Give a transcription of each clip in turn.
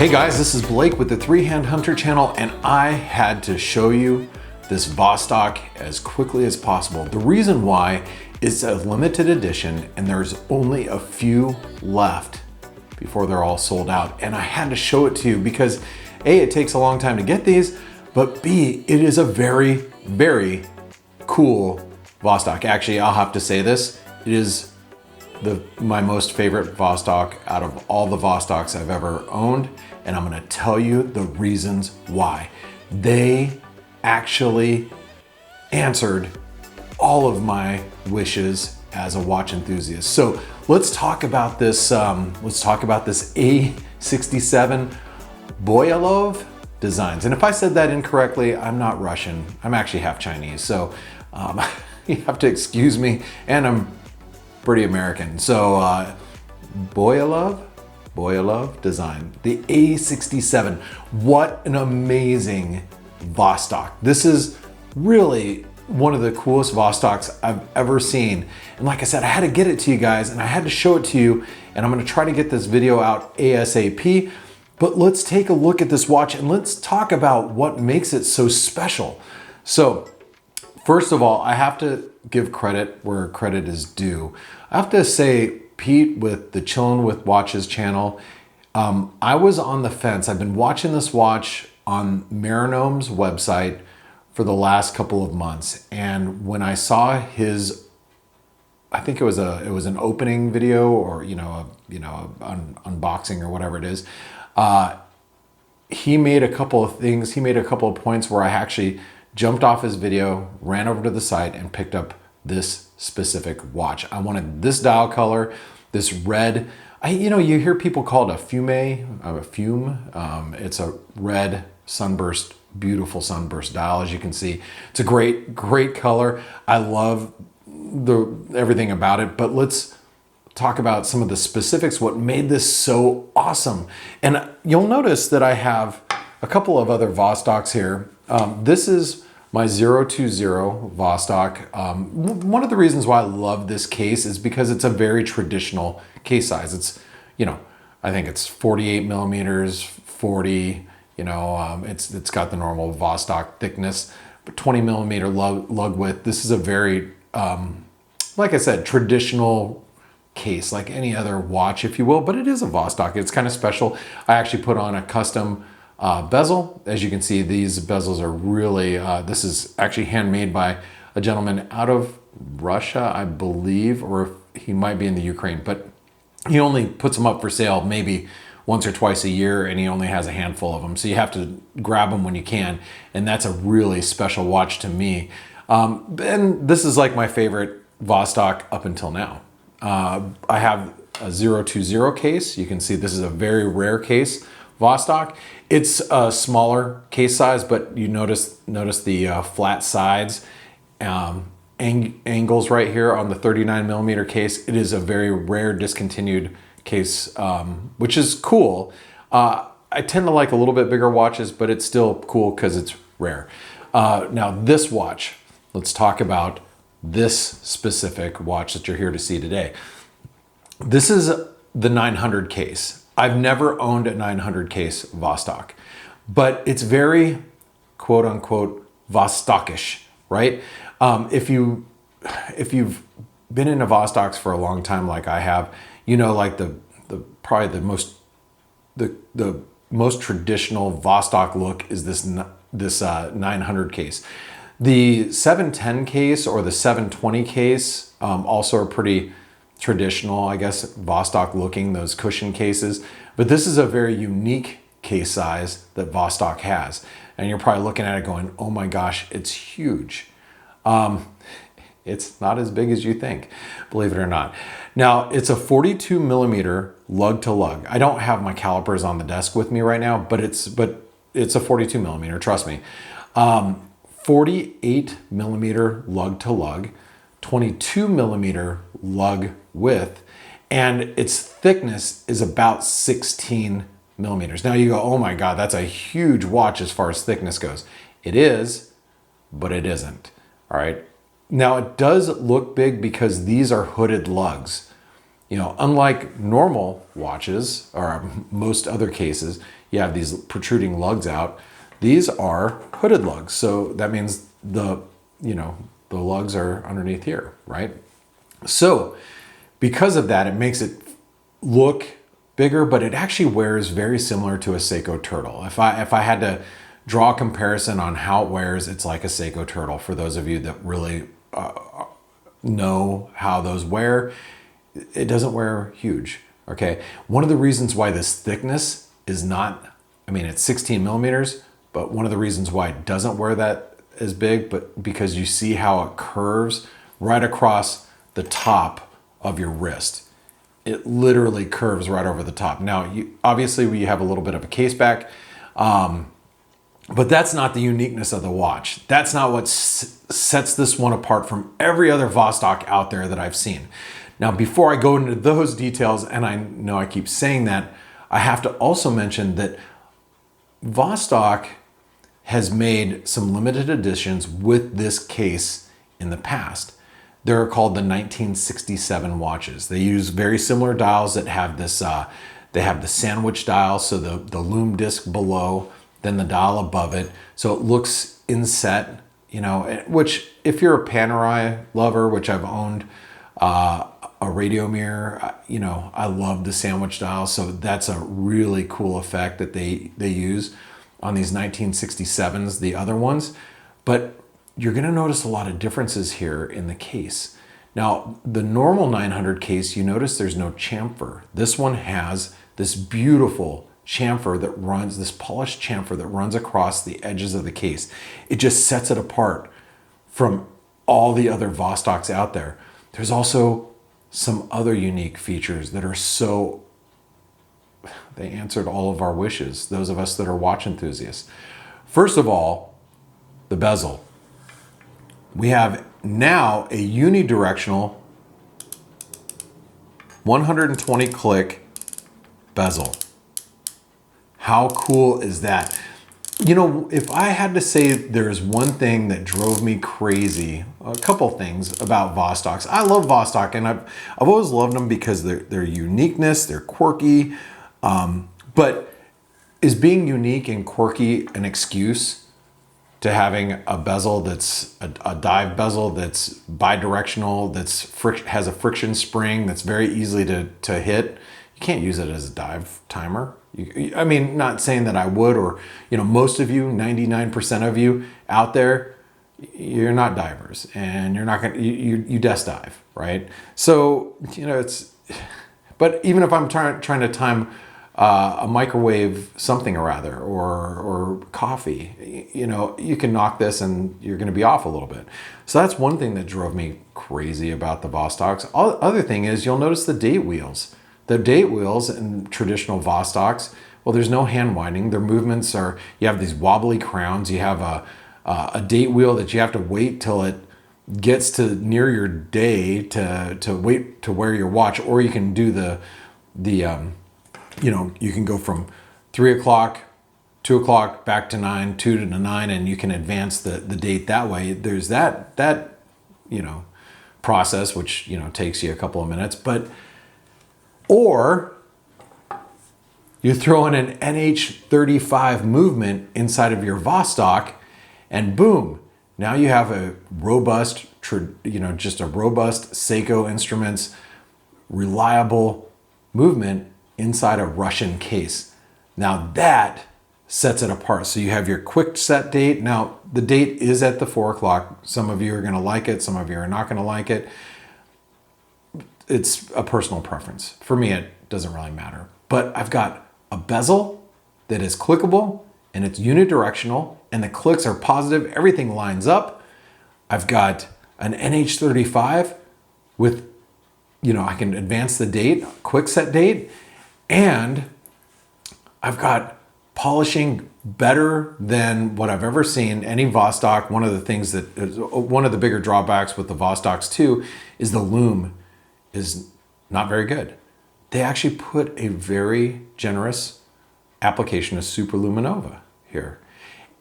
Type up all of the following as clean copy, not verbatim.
Hey guys, this is Blake with the Three Hand Hunter channel, and I had to show you this Vostok as quickly as possible. The reason why is a limited edition and there's only a few left before they're all sold out. And I had to show it to you because A, it takes a long time to get these, but B, it is a very, very cool Vostok. Actually, I'll have to say this, it is my most favorite Vostok out of all the Vostoks I've ever owned. And I'm gonna tell you the reasons why. They actually answered all of my wishes as a watch enthusiast. So let's talk about this. Let's talk about this A67 Buyalov Designs. And if I said that incorrectly, I'm not Russian. I'm actually half Chinese. So you have to excuse me. And I'm pretty American. So Buyalov Design, the A67. What an amazing Vostok. This is really one of the coolest Vostoks I've ever seen. And like I said, I had to get it to you guys and I had to show it to you, and I'm gonna try to get this video out ASAP. But let's take a look at this watch and let's talk about what makes it so special. So first of all, I have to give credit where credit is due. I have to say, Pete with the Chillin' with Watches channel, I was on the fence. I've been watching this watch on Marinome's website for the last couple of months, and when I saw his, I think it was an opening video or unboxing or whatever it is, he made a couple of things. He made a couple of points where I actually jumped off his video, ran over to the site, and picked up this specific watch. I wanted this dial color, this red. You hear people call it a fume. It's a red sunburst, beautiful sunburst dial, as you can see. It's a great color. I love everything about it, but let's talk about some of the specifics, what made this so awesome. And you'll notice that I have a couple of other Vostoks here. This is my 020 Vostok. One of the reasons why I love this case is because it's a very traditional case size. It's, I think it's 48 millimeters, 40, it's got the normal Vostok thickness, but 20 millimeter lug width. This is a very, like I said, traditional case, like any other watch, if you will, but it is a Vostok. It's kind of special. I actually put on a custom bezel. As you can see, these bezels are really, this is actually handmade by a gentleman out of Russia, I believe, or he might be in the Ukraine, but he only puts them up for sale maybe once or twice a year, and he only has a handful of them. So you have to grab them when you can. And that's a really special watch to me. And this is like my favorite Vostok up until now. I have a 020 case. You can see this is a very rare case Vostok. It's a smaller case size, but you notice the flat sides, angles right here on the 39 millimeter case. It is a very rare discontinued case, which is cool. I tend to like a little bit bigger watches, but it's still cool because it's rare. Now this watch, let's talk about this specific watch that you're here to see today. This is the 900 case. I've never owned a 900 case Vostok, but it's very quote unquote Vostokish, right? If you've been into Vostoks for a long time, like I have, like probably the most traditional Vostok look is this 900 case. The 710 case or the 720 case also are pretty traditional, I guess, Vostok looking, those cushion cases. But this is a very unique case size that Vostok has. And you're probably looking at it going, oh my gosh, it's huge. It's not as big as you think, believe it or not. Now, it's a 42 millimeter lug to lug. I don't have my calipers on the desk with me right now, but it's a 42 millimeter, trust me. 48 millimeter lug to lug, 22 millimeter lug width, and its thickness is about 16 millimeters. Now you go, oh my God, that's a huge watch as far as thickness goes. It is, but it isn't, all right? Now it does look big because these are hooded lugs. You know, unlike normal watches or most other cases, you have these protruding lugs out. These are hooded lugs. So that means the lugs are underneath here, right? So because of that, it makes it look bigger, but it actually wears very similar to a Seiko turtle. If I had to draw a comparison on how it wears, it's like a Seiko turtle. For those of you that really know how those wear, it doesn't wear huge, okay? One of the reasons why this thickness is not, I mean, it's 16 millimeters, but one of the reasons why it doesn't wear that as big, but because you see how it curves right across the top of your wrist. It literally curves right over the top. Now, obviously we have a little bit of a case back, but that's not the uniqueness of the watch. That's not what sets this one apart from every other Vostok out there that I've seen. Now, before I go into those details, and I know I keep saying that, I have to also mention that Vostok has made some limited editions with this case in the past. They're called the 1967 watches. They use very similar dials that have this, they have the sandwich dial, so the lume disc below, then the dial above it. So it looks inset, you know, which if you're a Panerai lover, which I've owned a radio mirror, you know, I love the sandwich dial. So that's a really cool effect that they use on these 1967s, the other ones. But you're gonna notice a lot of differences here in the case. Now, the normal 900 case, you notice there's no chamfer. This one has this beautiful chamfer that runs, this polished chamfer that runs across the edges of the case. It just sets it apart from all the other Vostoks out there. There's also some other unique features that are so, they answered all of our wishes, those of us that are watch enthusiasts. First of all, the bezel. We have now a unidirectional 120 click bezel. How cool is that? You know, if I had to say there's one thing that drove me crazy, a couple things about Vostoks. I love Vostok, and I've always loved them because their uniqueness, they're quirky. But is being unique and quirky an excuse to having a bezel that's a dive bezel that's bidirectional, has a friction spring that's very easy to hit? You can't use it as a dive timer. I mean, not saying that I would, or, you know, most of you, 99% of you out there, you're not divers, and you're not gonna, you desk dive, right? So, you know, but even if I'm trying to time a microwave something or other, or coffee, you know, you can knock this and you're gonna be off a little bit. So that's one thing that drove me crazy about the Vostoks. Other thing is, you'll notice the date wheels. The date wheels in traditional Vostoks, well, there's no hand winding. Their movements are, you have these wobbly crowns. You have a date wheel that you have to wait till it gets to near your day to wait to wear your watch, or you can do you know, you can go from 3 o'clock, 2 o'clock, back to 9, 2 to 9, and you can advance the date that way. There's that, you know, process, which, you know, takes you a couple of minutes, or you throw in an NH35 movement inside of your Vostok, and boom, now you have a robust, you know, just a robust Seiko Instruments, reliable movement inside a Russian case. Now that sets it apart. So you have your quick set date. Now the date is at the 4 o'clock. Some of you are gonna like it, some of you are not gonna like it. It's a personal preference. For me, it doesn't really matter. But I've got a bezel that is clickable, and it's unidirectional, and the clicks are positive. Everything lines up. I've got an NH35 with, you know, I can advance the date, quick set date, and I've got polishing better than what I've ever seen any Vostok. One of the things that is one of the bigger drawbacks with the Vostoks too is the lume is not very good. They actually put a very generous application of superluminova here.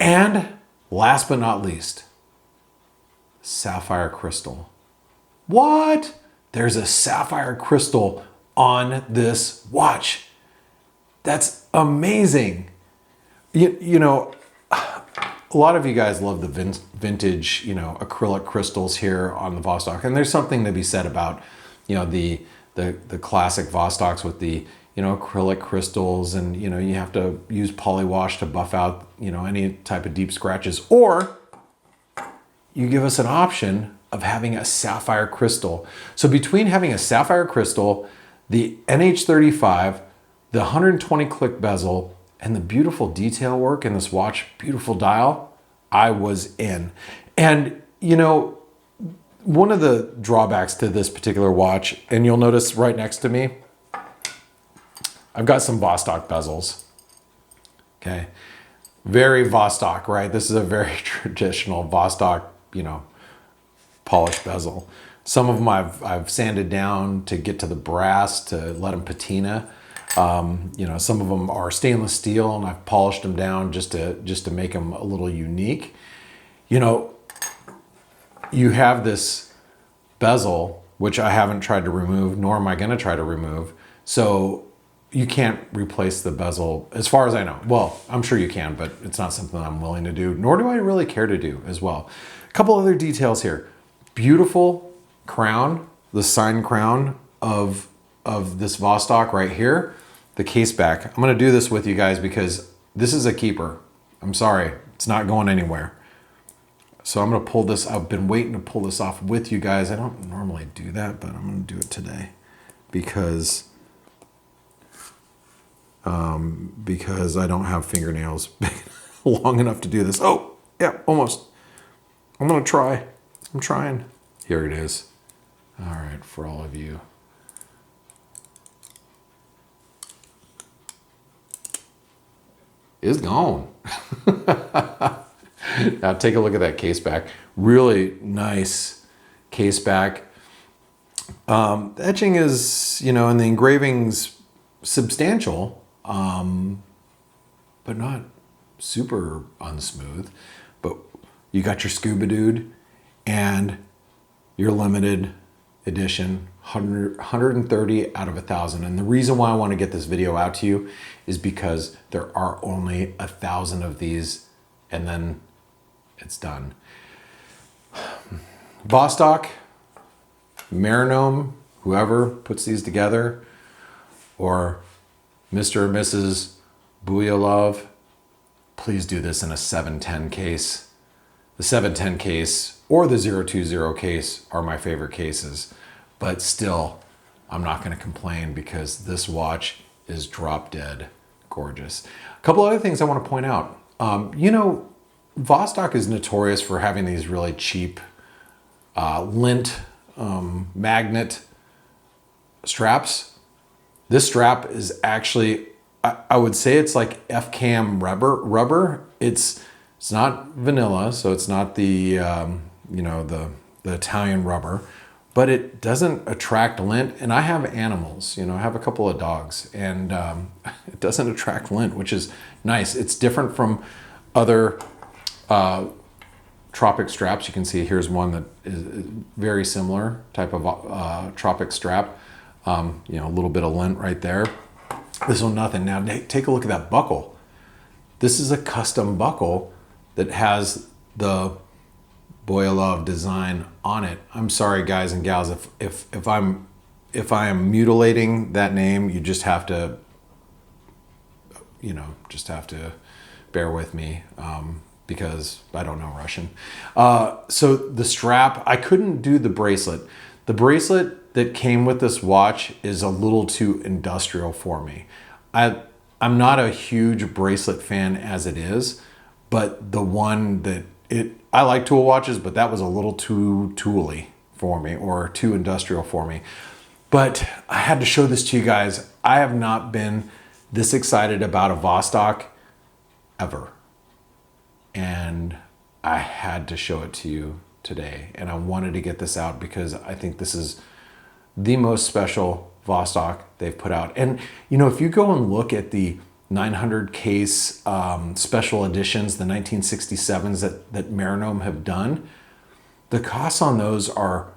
And last but not least, sapphire crystal. What? There's a sapphire crystal on this watch. That's amazing. You know, a lot of you guys love the vintage, you know, acrylic crystals here on the Vostok, and there's something to be said about, you know, the classic Vostoks with the, you know, acrylic crystals, and you know, you have to use polywash to buff out, you know, any type of deep scratches, or you give us an option of having a sapphire crystal. So between having a sapphire crystal, the NH35, the 120 click bezel, and the beautiful detail work in this watch, beautiful dial, I was in. And you know, one of the drawbacks to this particular watch, and you'll notice right next to me, I've got some Vostok bezels, okay? Very Vostok, right? This is a very traditional Vostok, you know, polished bezel. Some of them I've sanded down to get to the brass to let them patina. You know, some of them are stainless steel, and I've polished them down just to make them a little unique. You know, you have this bezel, which I haven't tried to remove, nor am I going to try to remove. So you can't replace the bezel as far as I know. Well, I'm sure you can, but it's not something I'm willing to do, nor do I really care to do as well. A couple other details here. Beautiful crown, the sign crown of this Vostok right here, the case back. I'm going to do this with you guys because this is a keeper. I'm sorry, it's not going anywhere. So I'm going to pull this. I've been waiting to pull this off with you guys. I don't normally do that, but I'm going to do it today because I don't have fingernails long enough to do this. Oh, yeah, almost. I'm going to try. I'm trying. Here it is. All right, for all of you. It's gone. Now take a look at that case back. Really nice case back. The etching is, you know, and the engraving's substantial, but not super unsmooth. But you got your scuba dude and your limited edition 130 out of 1,000. And the reason why I want to get this video out to you is because there are only 1,000 of these, and then it's done. Vostok, Marinome, whoever puts these together, or Mr. or Mrs. Buyalov, please do this in a 710 case. The 710 case or the 020 case are my favorite cases, but still, I'm not going to complain because this watch is drop dead gorgeous. A couple other things I want to point out. You know, Vostok is notorious for having these really cheap lint magnet straps. This strap is actually, I would say it's like F-cam rubber. It's not vanilla, so it's not the you know, the Italian rubber, but it doesn't attract lint. And I have animals, you know, I have a couple of dogs, and it doesn't attract lint, which is nice. It's different from other Tropic straps. You can see here's one that is very similar type of Tropic strap. You know, a little bit of lint right there. This one, nothing. Now take a look at that buckle. This is a custom buckle that has the Buyalov design on it. I'm sorry, guys and gals, if I am mutilating that name, you just have to, you know, bear with me. Because I don't know Russian. So the strap, I couldn't do the bracelet. The bracelet that came with this watch is a little too industrial for me. I'm not a huge bracelet fan as it is, but the one that I like tool watches, but that was a little too tooly for me, or too industrial for me. But I had to show this to you guys. I have not been this excited about a Vostok ever. And I had to show it to you today. And I wanted to get this out because I think this is the most special Vostok they've put out. And, you know, if you go and look at the 900 case special editions, the 1967s that Marinome have done, the costs on those are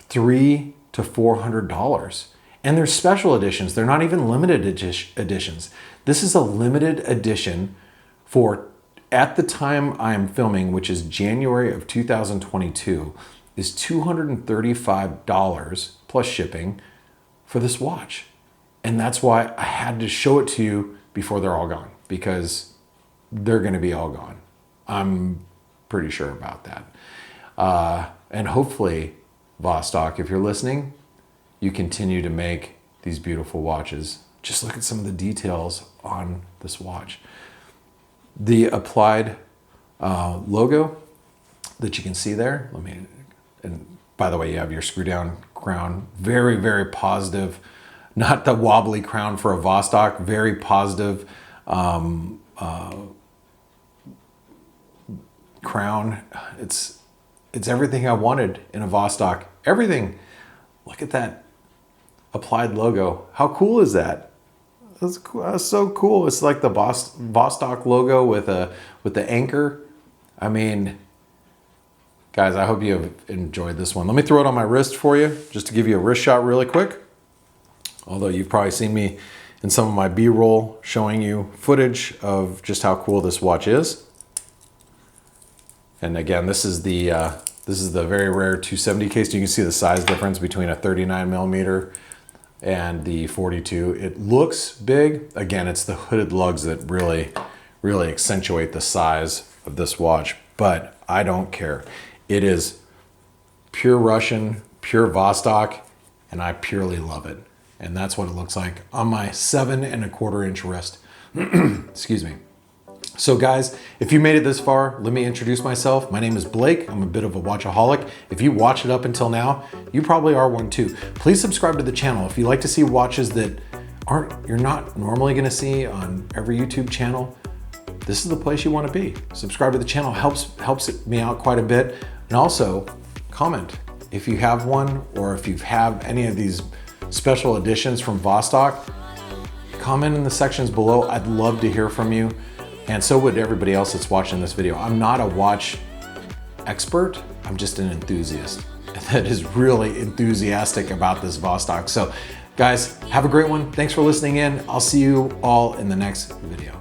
$300 to $400. And they're special editions. They're not even limited editions. This is a limited edition for, at the time I am filming, which is January of 2022, is $235 plus shipping for this watch. And that's why I had to show it to you before they're all gone, because they're gonna be all gone. I'm pretty sure about that. And hopefully, Vostok, if you're listening, you continue to make these beautiful watches. Just look at some of the details on this watch. The applied logo that you can see there, and by the way, you have your screw down crown, very, very positive, not the wobbly crown for a Vostok, very positive crown. It's everything I wanted in a Vostok. Everything. Look at that applied logo. How cool is that? That's cool. That's so cool. It's like the Vostok logo with the anchor. I mean, guys, I hope you have enjoyed this one. Let me throw it on my wrist for you, just to give you a wrist shot really quick. Although you've probably seen me in some of my B-roll showing you footage of just how cool this watch is. And again, this is the very rare 270 case. You can see the size difference between a 39 millimeter and the 42. It looks big. Again, it's the hooded lugs that really, really accentuate the size of this watch, but I don't care. It is pure Russian, pure Vostok, and I purely love it. And that's what it looks like on my 7 1/4 inch wrist. Excuse me. So guys, if you made it this far, let me introduce myself. My name is Blake. I'm a bit of a watchaholic. If you watched it up until now, you probably are one too. Please subscribe to the channel. If you like to see watches that you're not normally gonna see on every YouTube channel, this is the place you wanna be. Subscribe to the channel, helps me out quite a bit. And also, comment if you have one, or if you have any of these special editions from Vostok. Comment in the sections below. I'd love to hear from you. And so would everybody else that's watching this video. I'm not a watch expert, I'm just an enthusiast that is really enthusiastic about this Vostok. So guys, have a great one. Thanks for listening in. I'll see you all in the next video.